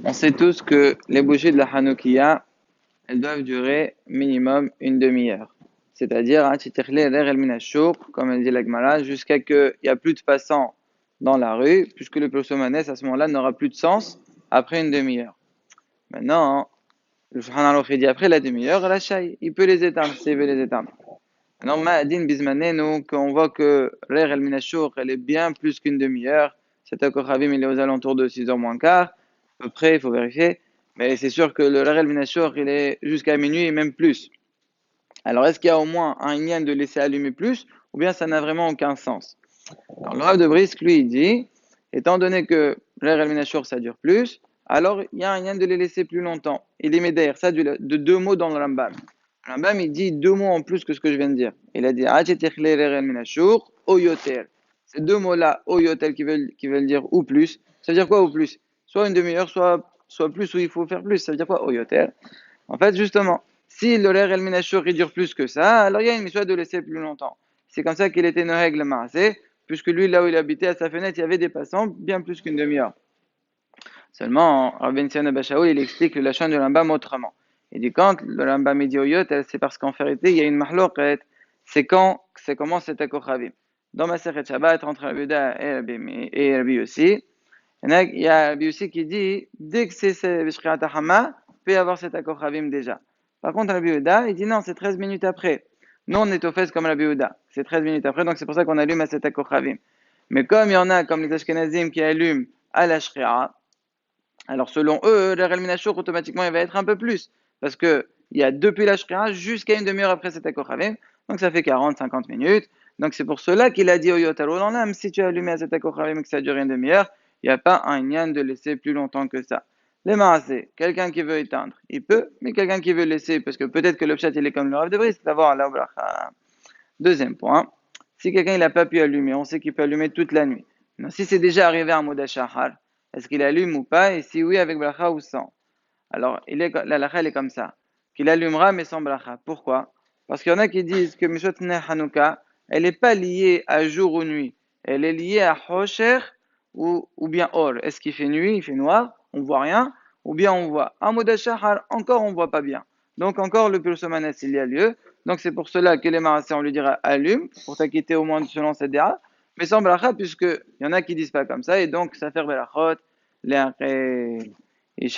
On sait tous que les bougies de la Hanoukia, elles doivent durer minimum une demi-heure. C'est-à-dire, comme elle dit la Gemara, jusqu'à qu'il n'y a plus de passants dans la rue, puisque le Pirsomanès, à ce moment-là, n'aura plus de sens après une demi-heure. Maintenant, le Shulchan Aruch dit après la demi-heure, il peut les éteindre, s'il veut les éteindre. Maintenant, Ma'adin Bismanenu, quand on voit que l'air El Minashour, elle est bien plus qu'une demi-heure, cet Akochavim, il est aux alentours de 6h moins quart, à peu près, il faut vérifier, mais c'est sûr que le l'air El Minashour, il est jusqu'à minuit et même plus. Alors, est-ce qu'il y a au moins un lien de laisser allumer plus, ou bien ça n'a vraiment aucun sens? Alors, le Rav de Brisk, lui, il dit, étant donné que l'air El Minashour, ça dure plus, alors il y a un lien de les laisser plus longtemps. Il émet d'ailleurs ça de deux mots dans le Rambam. Le Rambam, il dit deux mots en plus que ce que je viens de dire. Il a dit ces deux mots-là, oyotel, qui veulent dire ou plus. Ça veut dire quoi ou plus? Soit une demi-heure, soit plus, ou il faut faire plus. Ça veut dire quoi oyotel? En fait, justement, si le l'air el minashur il dure plus que ça, alors il y a une mission de laisser plus longtemps. C'est comme ça qu'il était noheg le maasé, puisque lui, là où il habitait, à sa fenêtre, il y avait des passants bien plus qu'une demi-heure. Seulement, Rabbi Sion Abashaoul, il explique le lachon du Rambam autrement. Il dit quand le Rambam dit oyot, c'est parce qu'en vérité, il y a une mahloket, c'est comment c'est à Kochavim. Dans ma Sechet Shabbat, entre Rabbi Yehuda et Rabbi Yossi, il y a Rabbi Yossi qui dit, dès que c'est Bishkirat HaHama, il peut y avoir cet Kochavim déjà. Par contre, Rabbi Yehuda, il dit non, c'est 13 minutes après. Nous, on est au fait comme Rabbi Yehuda. C'est 13 minutes après, donc c'est pour ça qu'on allume à cet Kochavim. Mais comme il y en a, comme les Ashkenazim, qui allument à la Shri'a, alors selon eux, l'air el minashour, automatiquement, il va être un peu plus. Parce que il y a depuis la shkira jusqu'à une demi-heure après cet akochavim. Donc ça fait 40-50 minutes. Donc c'est pour cela qu'il a dit au yotaro dans l'âme, si tu as allumé à cet akochavim et que ça dure une demi-heure, il n'y a pas un yann de laisser plus longtemps que ça. Les maasé, quelqu'un qui veut éteindre, il peut, mais quelqu'un qui veut laisser, parce que peut-être que le chat il est comme le Rav de Brisk, c'est d'avoir la bracha. Deuxième point, si quelqu'un il n'a pas pu allumer, on sait qu'il peut allumer toute la nuit. Non, si c'est déjà arrivé à un modashahar, est-ce qu'il allume ou pas? Et si oui, avec bracha ou sans? Alors, la lacha, elle est comme ça. Qu'il allumera, mais sans bracha. Pourquoi? Parce qu'il y en a qui disent que Mishot Ner Hanouka, elle n'est pas liée à jour ou nuit. Elle est liée à Hosher ou bien Or. Est-ce qu'il fait nuit, il fait noir, on voit rien, ou bien on voit. Un modashahar, encore on voit pas bien. Donc encore le Pirsomanes, il y a lieu. Donc c'est pour cela que les marassés, on lui dira allume, pour t'acquitter au moins selon cette déra, mais sans bracha, puisque il y en a qui disent pas comme ça, et donc ça fait berachot, les